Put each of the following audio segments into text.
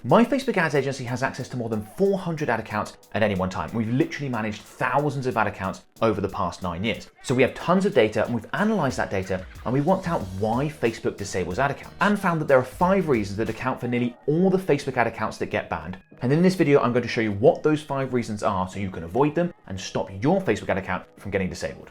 My Facebook ads agency has access to more than 400 ad accounts at any one time. We've literally managed thousands of ad accounts over the past 9 years. So we have tons of data and we've analyzed that data and we worked out why Facebook disables ad accounts and found that there are 5 reasons that account for nearly all the Facebook ad accounts that get banned. And in this video, I'm going to show you what those 5 reasons are so you can avoid them and stop your Facebook ad account from getting disabled.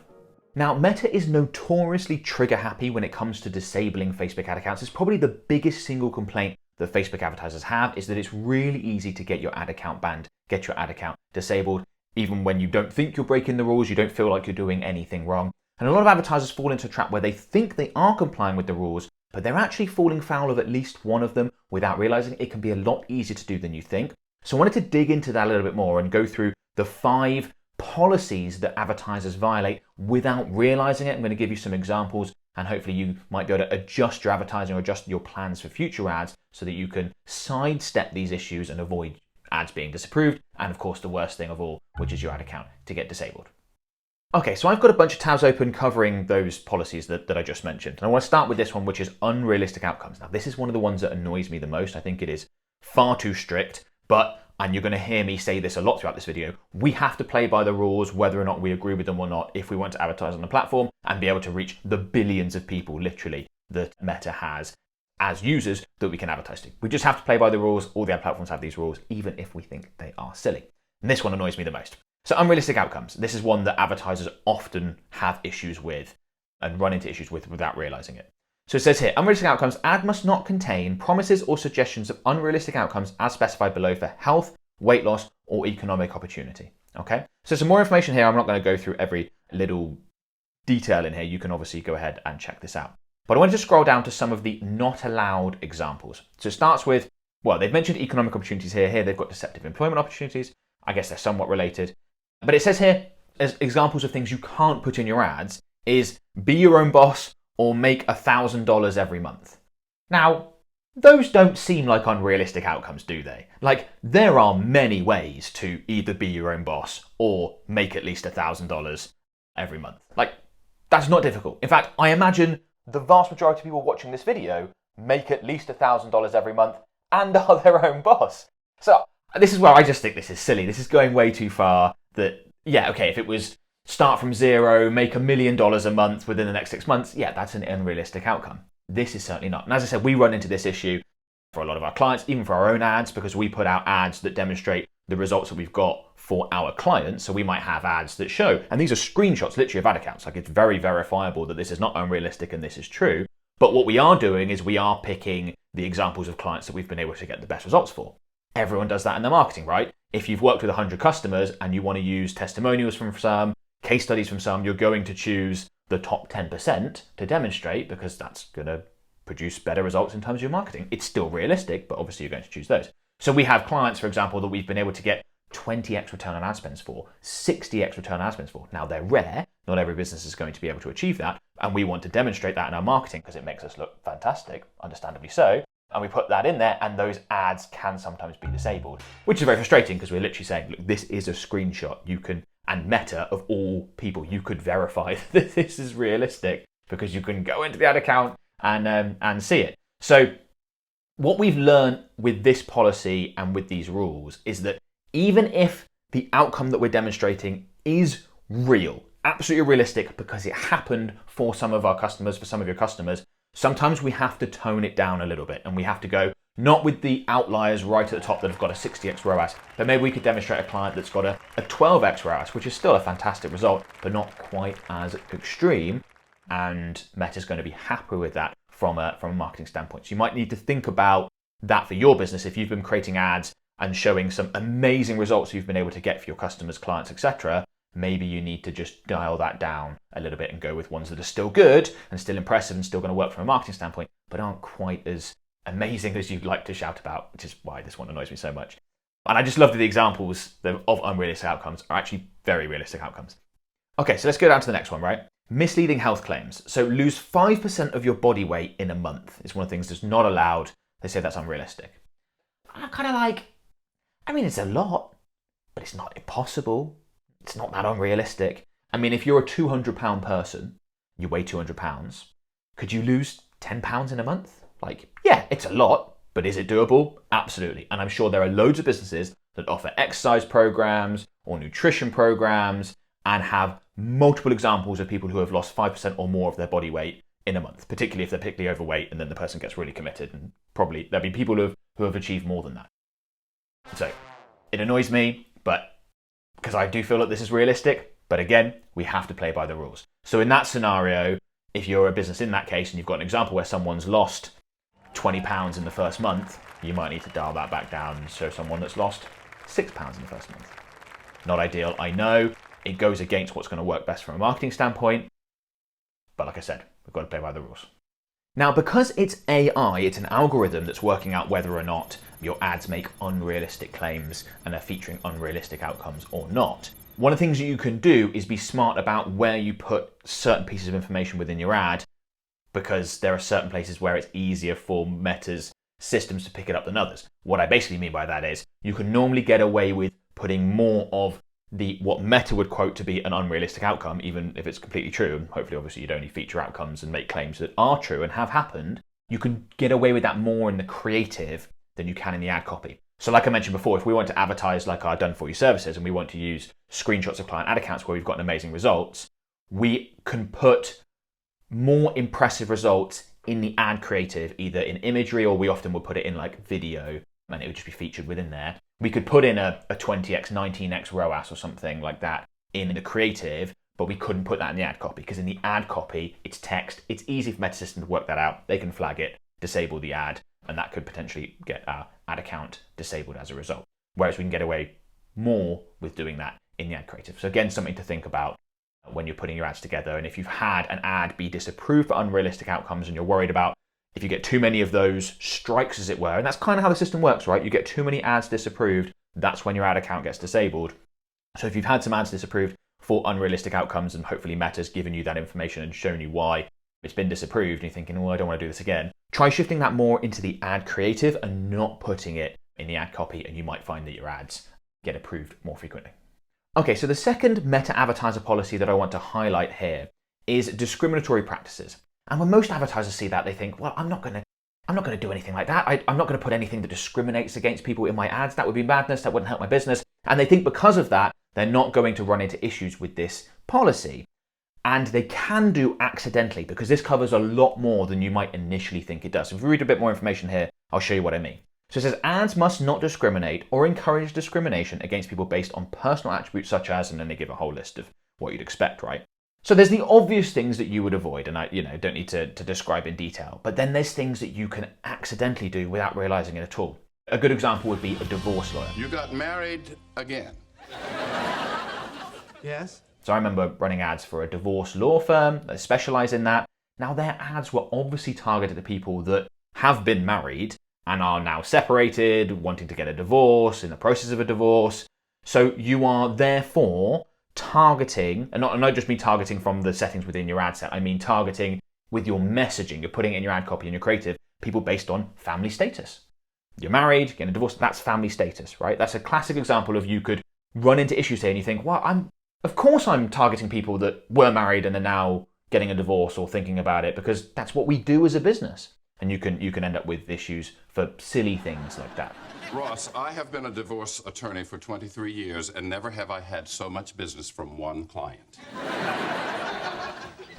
Now, Meta is notoriously trigger happy when it comes to disabling Facebook ad accounts. It's probably the biggest single complaint that Facebook advertisers have is that it's really easy to get your ad account banned, get your ad account disabled, even when you don't think you're breaking the rules, you don't feel like you're doing anything wrong. And a lot of advertisers fall into a trap where they think they are complying with the rules, but they're actually falling foul of at least one of them without realizing it can be a lot easier to do than you think. So I wanted to dig into that a little bit more and go through the 5 policies that advertisers violate without realizing it. I'm going to give you some examples and hopefully you might be able to adjust your advertising or adjust your plans for future ads so that you can sidestep these issues and avoid ads being disapproved. And of course, the worst thing of all, which is your ad account to get disabled. Okay, so I've got a bunch of tabs open covering those policies that I just mentioned. And I want to start with this one, which is unrealistic outcomes. Now, this is one of the ones that annoys me the most. I think it is far too strict, and you're going to hear me say this a lot throughout this video, we have to play by the rules whether or not we agree with them or not if we want to advertise on the platform and be able to reach the billions of people literally that Meta has as users that we can advertise to. We just have to play by the rules. All the ad platforms have these rules, even if we think they are silly. And this one annoys me the most. So unrealistic outcomes. This is one that advertisers often have issues with and run into issues with without realizing it. So it says here, unrealistic outcomes, ad must not contain promises or suggestions of unrealistic outcomes as specified below for health, weight loss, or economic opportunity. Okay, so some more information here. I'm not going to go through every little detail in here. You can obviously go ahead and check this out. But I wanted to scroll down to some of the not allowed examples. So it starts with, well, they've mentioned economic opportunities here. Here they've got deceptive employment opportunities. I guess they're somewhat related. But it says here, as examples of things you can't put in your ads, is be your own boss or make $1,000 every month. Now, those don't seem like unrealistic outcomes, do they? Like, there are many ways to either be your own boss or make at least $1,000 every month. Like, that's not difficult. In fact, I imagine the vast majority of people watching this video make at least $1,000 every month and are their own boss. So this is where I just think this is silly. This is going way too far that, yeah, okay, if it was start from zero, make $1 million a month within the next 6 months, yeah, that's an unrealistic outcome. This is certainly not. And as I said, we run into this issue for a lot of our clients, even for our own ads, because we put out ads that demonstrate the results that we've got for our clients. So we might have ads that show, and these are screenshots literally of ad accounts. Like, it's very verifiable that this is not unrealistic and this is true. But what we are doing is we are picking the examples of clients that we've been able to get the best results for. Everyone does that in their marketing, right? If you've worked with 100 customers and you want to use testimonials from some, case studies from some, you're going to choose the top 10% to demonstrate because that's going to produce better results in terms of your marketing. It's still realistic, but obviously you're going to choose those. So we have clients, for example, that we've been able to get 20x return on ad spends for, 60x return on ad spends for. Now, they're rare. Not every business is going to be able to achieve that. And we want to demonstrate that in our marketing because it makes us look fantastic, understandably so. And we put that in there, and those ads can sometimes be disabled, which is very frustrating because we're literally saying, look, this is a screenshot. You can, and Meta, of all people, you could verify that this is realistic because you can go into the ad account and see it. So what we've learned with this policy and with these rules is that even if the outcome that we're demonstrating is real, absolutely realistic because it happened for some of our customers, for some of your customers, sometimes we have to tone it down a little bit and we have to go not with the outliers right at the top that have got a 60x ROAS, but maybe we could demonstrate a client that's got a 12x ROAS, which is still a fantastic result, but not quite as extreme. And Meta's going to be happy with that from a marketing standpoint. So you might need to think about that for your business. If you've been creating ads and showing some amazing results you've been able to get for your customers, clients, etc., maybe you need to just dial that down a little bit and go with ones that are still good and still impressive and still going to work from a marketing standpoint, but aren't quite as amazing as you'd like to shout about, which is why this one annoys me so much. And I just love that the examples of unrealistic outcomes are actually very realistic outcomes. Okay, so let's go down to the next one, right? Misleading health claims. So lose 5% of your body weight in a month is one of the things that's not allowed. They say that's unrealistic. I'm kind of like, I mean, it's a lot, but it's not impossible. It's not that unrealistic. I mean, if you're a 200-pound person, you weigh 200 pounds, could you lose 10 pounds in a month? Like, yeah, it's a lot, But is it doable? Absolutely. And I'm sure there are loads of businesses that offer exercise programs or nutrition programs and have multiple examples of people who have lost 5% or more of their body weight in a month, particularly if they're particularly overweight and then the person gets really committed. And probably there'll be people who have achieved more than that. So it annoys me, but because I do feel that this is realistic, but again, we have to play by the rules. So in that scenario, if you're a business in that case and you've got an example where someone's lost 20 pounds in the first month, you might need to dial that back down and show someone that's lost 6 pounds in the first month. Not ideal, I know. It goes against what's going to work best from a marketing standpoint. But like I said, we've got to play by the rules. Now, because it's AI, it's an algorithm that's working out whether or not your ads make unrealistic claims and are featuring unrealistic outcomes or not. One of the things that you can do is be smart about where you put certain pieces of information within your ad, because there are certain places where it's easier for Meta's systems to pick it up than others. What I basically mean by that is you can normally get away with putting more of what Meta would quote to be an unrealistic outcome, even if it's completely true. And hopefully, obviously, you'd only feature outcomes and make claims that are true and have happened. You can get away with that more in the creative than you can in the ad copy. So like I mentioned before, if we want to advertise like our done-for-you services and we want to use screenshots of client ad accounts where we've gotten amazing results, we can put more impressive results in the ad creative, either in imagery, or we often would put it in like video and it would just be featured within there. We could put in a 20x, 19x ROAS or something like that in the creative, but we couldn't put that in the ad copy because in the ad copy, it's text. It's easy for Meta System to work that out. They can flag it, disable the ad, and that could potentially get our ad account disabled as a result. Whereas we can get away more with doing that in the ad creative. So again, something to think about when you're putting your ads together. And if you've had an ad be disapproved for unrealistic outcomes and you're worried about if you get too many of those strikes, as it were, and that's kind of how the system works, right? You get too many ads disapproved, that's when your ad account gets disabled. So if you've had some ads disapproved for unrealistic outcomes and hopefully Meta's given you that information and shown you why it's been disapproved and you're thinking, well, I don't want to do this again, try shifting that more into the ad creative and not putting it in the ad copy, and you might find that your ads get approved more frequently. Okay, so the second Meta advertiser policy that I want to highlight here is discriminatory practices. And when most advertisers see that, they think, well, I'm not going to do anything like that. I'm not going to put anything that discriminates against people in my ads. That would be madness. That wouldn't help my business. And they think because of that, they're not going to run into issues with this policy. And they can do accidentally, because this covers a lot more than you might initially think it does. So if we read a bit more information here, I'll show you what I mean. So it says, ads must not discriminate or encourage discrimination against people based on personal attributes such as, and then they give a whole list of what you'd expect, right? So there's the obvious things that you would avoid, and I don't need to describe in detail, but then there's things that you can accidentally do without realizing it at all. A good example would be a divorce lawyer. You got married again. Yes? So I remember running ads for a divorce law firm that specialize in that. Now their ads were obviously targeted at people that have been married and are now separated, wanting to get a divorce, in the process of a divorce. So you are therefore targeting, and not just mean targeting from the settings within your ad set, I mean targeting with your messaging. You're putting it in your ad copy and your creative, people based on family status. You're married, getting a divorce, that's family status, right? That's a classic example of you could run into issues here and you think, well, of course I'm targeting people that were married and are now getting a divorce or thinking about it, because that's what we do as a business. And you can end up with issues for silly things like that. Ross, I have been a divorce attorney for 23 years, and never have I had so much business from one client.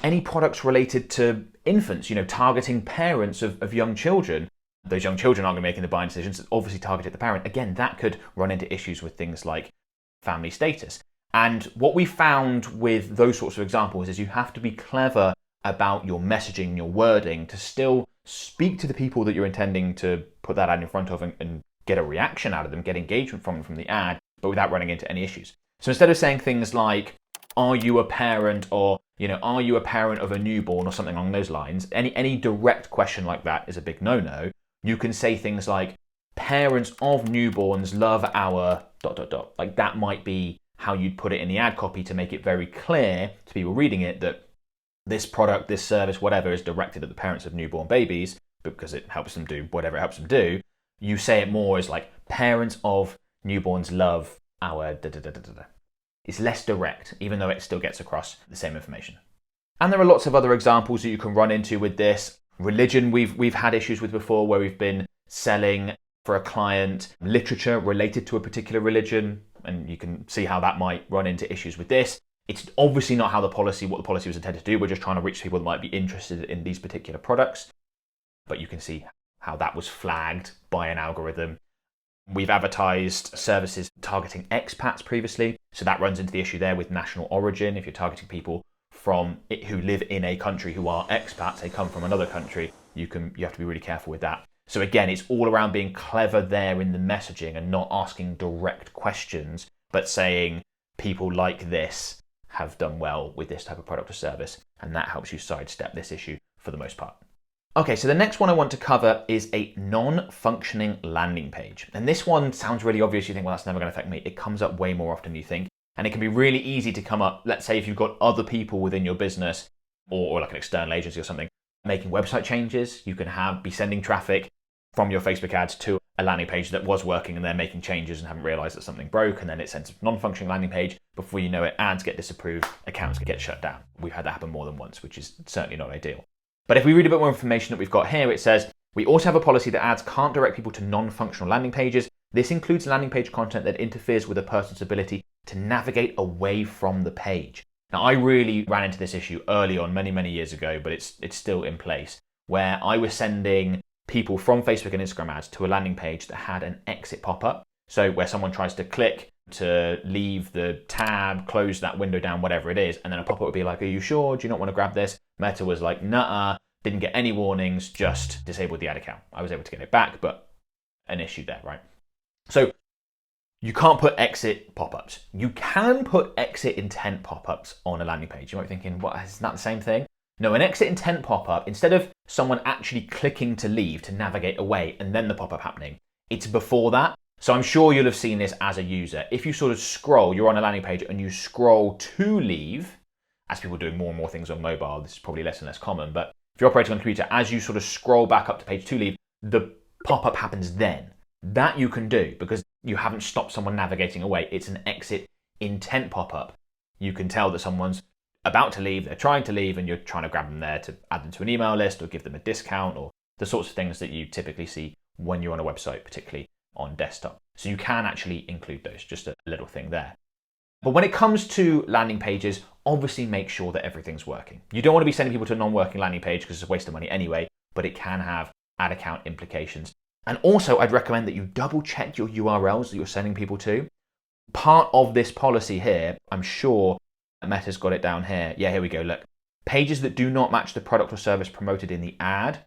Any products related to infants, targeting parents of young children. Those young children aren't going to be making the buying decisions. It's obviously targeted at the parent. Again, that could run into issues with things like family status. And what we found with those sorts of examples is you have to be clever about your messaging, your wording, to still speak to the people that you're intending to put that ad in front of and get a reaction out of them, get engagement from the ad, but without running into any issues. So instead of saying things like, are you a parent, or, are you a parent of a newborn, or something along those lines, any direct question like that is a big no-no. You can say things like, parents of newborns love our ... Like that might be how you'd put it in the ad copy to make it very clear to people reading it that this product, this service, whatever, is directed at the parents of newborn babies, because it helps them do whatever it helps them do. You say it more as like, parents of newborns love our ... It's less direct, even though it still gets across the same information. And there are lots of other examples that you can run into with this. Religion we've had issues with before, where we've been selling for a client literature related to a particular religion, and you can see how that might run into issues with this. It's obviously not what the policy was intended to do. We're just trying to reach people that might be interested in these particular products. But you can see how that was flagged by an algorithm. We've advertised services targeting expats previously, so that runs into the issue there with national origin. If you're targeting people who live in a country who are expats, they come from another country, you have to be really careful with that. So again, it's all around being clever there in the messaging and not asking direct questions, but saying people like this have done well with this type of product or service, and that helps you sidestep this issue for the most part. Okay, so the next one I want to cover is a non-functioning landing page. And this one sounds really obvious. You think, well, that's never going to affect me. It comes up way more often than you think. And it can be really easy to come up, let's say if you've got other people within your business or like an external agency or something, making website changes. You can be sending traffic from your Facebook ads to a landing page that was working and they're making changes and haven't realized that something broke, and then it sends a non-functioning landing page. Before you know it, ads get disapproved, accounts get shut down. We've had that happen more than once, which is certainly not ideal. But if we read a bit more information that we've got here, it says, we also have a policy that ads can't direct people to non-functional landing pages. This includes landing page content that interferes with a person's ability to navigate away from the page. Now, I really ran into this issue early on, many, many years ago, but it's still in place, where I was sending people from Facebook and Instagram ads to a landing page that had an exit pop-up. So where someone tries to click to leave the tab, close that window down, whatever it is, and then a pop-up would be like, are you sure? Do you not want to grab this? Meta was like, nuh-uh, didn't get any warnings, just disabled the ad account. I was able to get it back, but an issue there, right? So you can't put exit pop-ups. You can put exit intent pop-ups on a landing page. You might be thinking, what, is that the same thing? No, an exit intent pop-up, instead of someone actually clicking to leave to navigate away and then the pop-up happening, it's before that. So I'm sure you'll have seen this as a user. If you sort of scroll, you're on a landing page and you scroll to leave, as people are doing more and more things on mobile, this is probably less and less common, but if you're operating on a computer, as you sort of scroll back up to page to leave, the pop-up happens then. That you can do because you haven't stopped someone navigating away. It's an exit intent pop-up. You can tell that someone's about to leave, they're trying to leave, and you're trying to grab them there to add them to an email list or give them a discount, or the sorts of things that you typically see when you're on a website, particularly on desktop. So you can actually include those, just a little thing there. But when it comes to landing pages, obviously make sure that everything's working. You don't want to be sending people to a non-working landing page because it's a waste of money anyway, but it can have ad account implications. And also, I'd recommend that you double check your URLs that you're sending people to. Part of this policy here, I'm sure Meta's got it down here. Yeah, here we go, look. Pages that do not match the product or service promoted in the ad.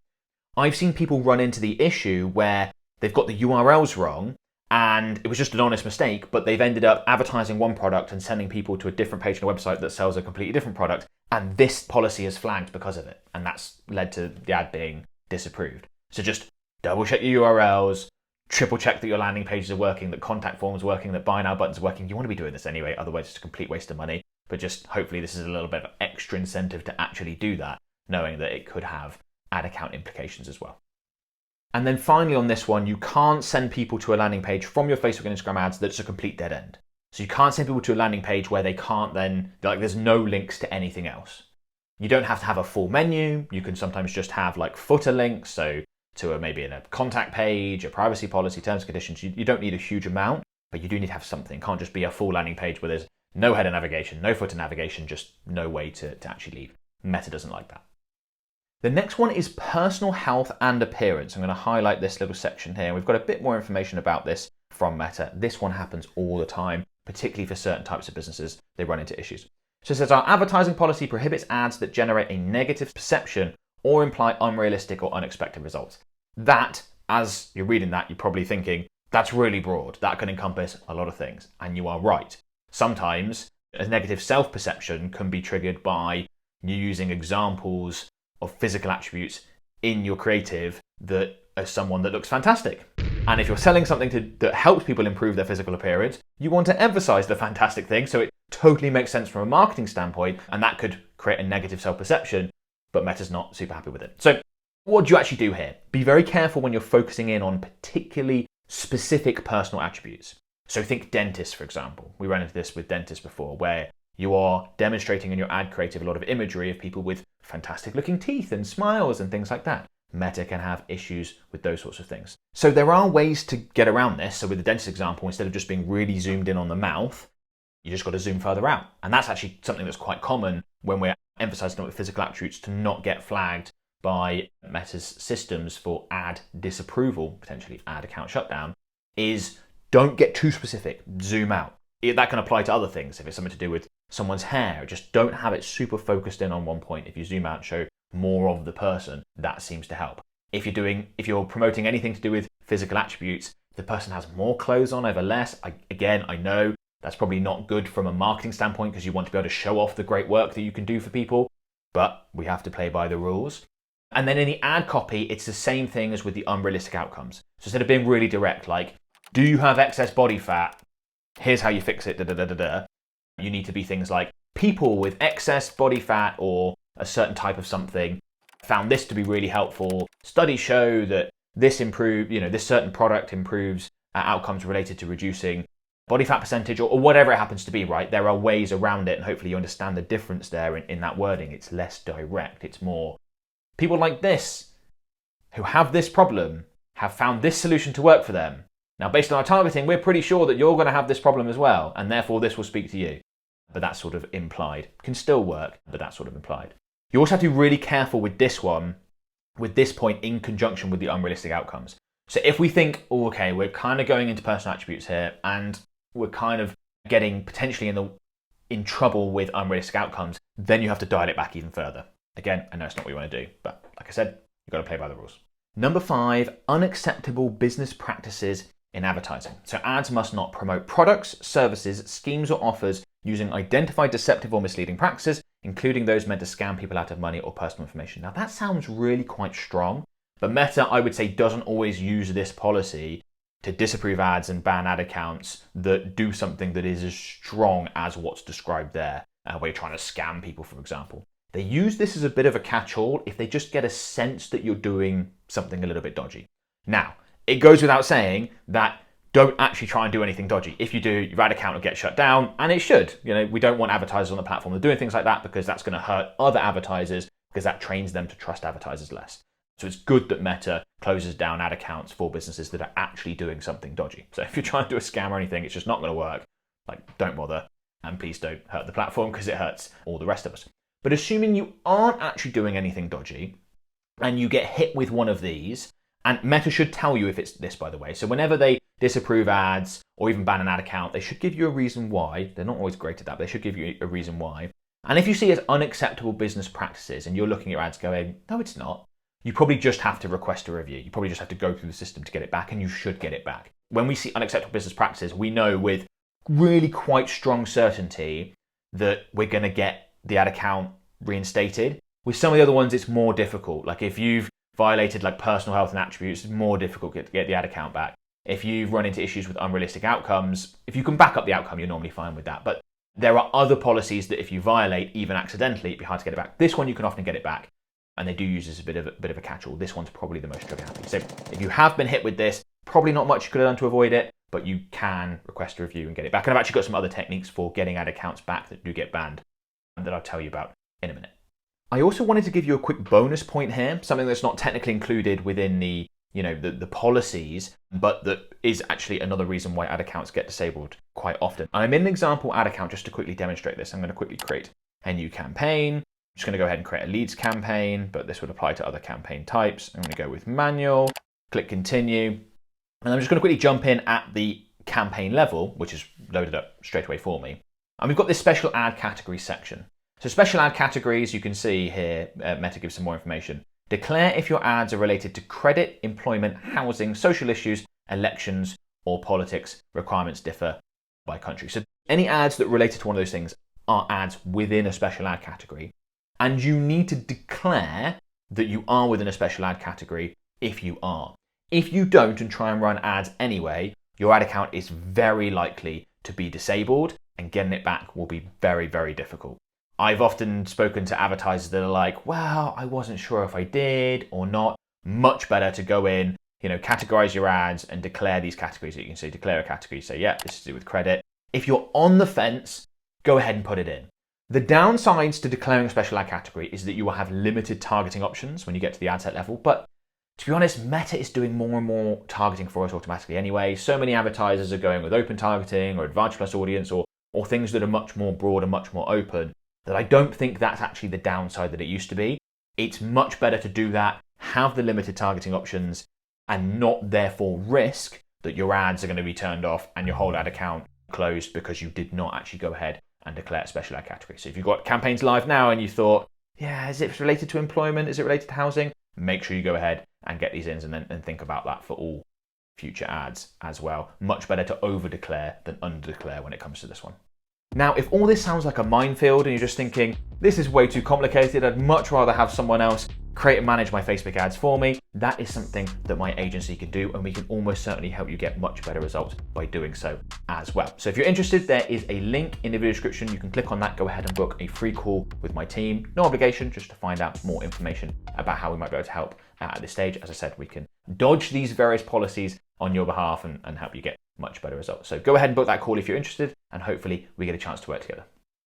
I've seen people run into the issue where they've got the URLs wrong and it was just an honest mistake, but they've ended up advertising one product and sending people to a different page on a website that sells a completely different product, and this policy is flagged because of it, and that's led to the ad being disapproved. So just double check your URLs, triple check that your landing pages are working, that contact forms are working, that buy now buttons are working. You want to be doing this anyway, otherwise it's a complete waste of money. But just hopefully this is a little bit of extra incentive to actually do that, knowing that it could have ad account implications as well. And then finally on this one, you can't send people to a landing page from your Facebook and Instagram ads that's a complete dead end. So you can't send people to a landing page where they can't then, like there's no links to anything else. You don't have to have a full menu. You can sometimes just have like footer links, so to maybe in a contact page, a privacy policy, terms and conditions. You don't need a huge amount, but you do need to have something. It can't just be a full landing page where there's no header navigation, no footer navigation, just no way to actually leave. Meta doesn't like that. The next one is personal health and appearance. I'm going to highlight this little section here. We've got a bit more information about this from Meta. This one happens all the time, particularly for certain types of businesses. They run into issues. So it says our advertising policy prohibits ads that generate a negative perception or imply unrealistic or unexpected results. That, as you're reading that, you're probably thinking, that's really broad. That can encompass a lot of things. And you are right. Sometimes a negative self-perception can be triggered by you using examples of physical attributes in your creative that are someone that looks fantastic. And if you're selling something that helps people improve their physical appearance, you want to emphasize the fantastic thing. So it totally makes sense from a marketing standpoint, and that could create a negative self-perception, but Meta's not super happy with it. So what do you actually do here? Be very careful when you're focusing in on particularly specific personal attributes. So think dentists, for example. We ran into this with dentists before, where you are demonstrating in your ad creative a lot of imagery of people with fantastic looking teeth and smiles and things like that. Meta can have issues with those sorts of things. So there are ways to get around this. So with the dentist example, instead of just being really zoomed in on the mouth, you just got to zoom further out. And that's actually something that's quite common when we're emphasizing with physical attributes to not get flagged by Meta's systems for ad disapproval, potentially ad account shutdown, is don't get too specific, zoom out. That can apply to other things. If it's something to do with someone's hair, just don't have it super focused in on one point. If you zoom out and show more of the person, that seems to help. If you're promoting anything to do with physical attributes, the person has more clothes on over less. I know that's probably not good from a marketing standpoint because you want to be able to show off the great work that you can do for people, but we have to play by the rules. And then in the ad copy, it's the same thing as with the unrealistic outcomes. So instead of being really direct, like, do you have excess body fat? Here's how you fix it, you need to be things like, people with excess body fat or a certain type of something found this to be really helpful. Studies show that this certain product improves outcomes related to reducing body fat percentage or whatever it happens to be, right? There are ways around it, and hopefully you understand the difference there in that wording. It's less direct. It's more, people like this who have this problem have found this solution to work for them. Now, based on our targeting, we're pretty sure that you're going to have this problem as well, and therefore this will speak to you. But that's sort of implied. Can still work, but that's sort of implied. You also have to be really careful with this one, with this point in conjunction with the unrealistic outcomes. So if we think, oh, okay, we're kind of going into personal attributes here, and we're kind of getting potentially in trouble with unrealistic outcomes, then you have to dial it back even further. Again, I know it's not what you want to do, but like I said, you've got to play by the rules. Number 5, unacceptable business practices in advertising. So ads must not promote products, services, schemes, or offers using identified deceptive or misleading practices, including those meant to scam people out of money or personal information. Now that sounds really quite strong, but Meta, I would say, doesn't always use this policy to disapprove ads and ban ad accounts that do something that is as strong as what's described there, where you're trying to scam people, for example. They use this as a bit of a catch-all if they just get a sense that you're doing something a little bit dodgy. Now, it goes without saying that don't actually try and do anything dodgy. If you do, your ad account will get shut down, and it should. We don't want advertisers on the platform that are doing things like that because that's going to hurt other advertisers because that trains them to trust advertisers less. So it's good that Meta closes down ad accounts for businesses that are actually doing something dodgy. So if you're trying to do a scam or anything, it's just not going to work. Don't bother, and please don't hurt the platform because it hurts all the rest of us. But assuming you aren't actually doing anything dodgy and you get hit with one of these, and Meta should tell you if it's this, by the way. So whenever they disapprove ads or even ban an ad account, they should give you a reason why. They're not always great at that, but they should give you a reason why. And if you see as unacceptable business practices and you're looking at your ads going, no, it's not, you probably just have to request a review. You probably just have to go through the system to get it back, and you should get it back. When we see unacceptable business practices, we know with really quite strong certainty that we're going to get the ad account reinstated. With some of the other ones, it's more difficult. Like if you've violated personal health and attributes, it's more difficult to get the ad account back. If you've run into issues with unrealistic outcomes, if you can back up the outcome, you're normally fine with that. But there are other policies that if you violate, even accidentally, it'd be hard to get it back. This one, you can often get it back. And they do use this as a bit of a catch-all. This one's probably the most trigger-happy. So if you have been hit with this, probably not much you could have done to avoid it, but you can request a review and get it back. And I've actually got some other techniques for getting ad accounts back that do get banned that I'll tell you about in a minute. I also wanted to give you a quick bonus point here, something that's not technically included within the policies, but that is actually another reason why ad accounts get disabled quite often. I'm in an example ad account just to quickly demonstrate this. I'm going to quickly create a new campaign. I'm just going to go ahead and create a leads campaign, but this would apply to other campaign types. I'm going to go with manual, click continue, and I'm just going to quickly jump in at the campaign level, which is loaded up straight away for me. And we've got this special ad category section. So special ad categories, you can see here, Meta gives some more information. Declare if your ads are related to credit, employment, housing, social issues, elections, or politics. Requirements differ by country. So any ads that are related to one of those things are ads within a special ad category. And you need to declare that you are within a special ad category if you are. If you don't and try and run ads anyway, your ad account is very likely to be disabled, and getting it back will be very, very difficult. I've often spoken to advertisers that are like, well, I wasn't sure if I did or not. Much better to go in, categorize your ads and declare these categories that you can see. Declare a category, say, yeah, this is to do with credit. If you're on the fence, go ahead and put it in. The downsides to declaring a special ad category is that you will have limited targeting options when you get to the ad set level, but To be honest, Meta is doing more and more targeting for us automatically anyway. So many advertisers are going with open targeting or Advantage Plus audience or things that are much more broad and much more open, that I don't think that's actually the downside that it used to be. It's much better to do that, have the limited targeting options, and not therefore risk that your ads are going to be turned off and your whole ad account closed because you did not actually go ahead and declare a special ad category. So if you've got campaigns live now and you thought, yeah, is it related to employment? Is it related to housing? Make sure you go ahead and get these in and think about that for all future ads as well. Much better to over declare than under declare when it comes to this one. Now, if all this sounds like a minefield and you're just thinking, this is way too complicated, I'd much rather have someone else create and manage my Facebook ads for me, that is something that my agency can do, and we can almost certainly help you get much better results by doing so as well. So if you're interested, there is a link in the video description. You can click on that, go ahead and book a free call with my team. No obligation, just to find out more information about how we might be able to help at this stage. As I said, we can dodge these various policies on your behalf and help you get much better results. So go ahead and book that call if you're interested, and hopefully we get a chance to work together.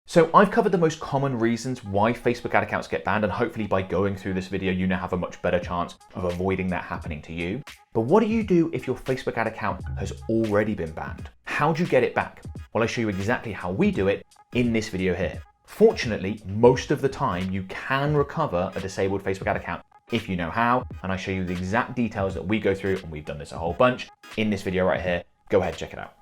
So I've covered the most common reasons why Facebook ad accounts get banned, and hopefully by going through this video, you now have a much better chance of avoiding that happening to you. But what do you do if your Facebook ad account has already been banned? How do you get it back? Well, I show you exactly how we do it in this video here. Fortunately, most of the time you can recover a disabled Facebook ad account if you know how, and I show you the exact details that we go through, and we've done this a whole bunch in this video right here. Go ahead and check it out.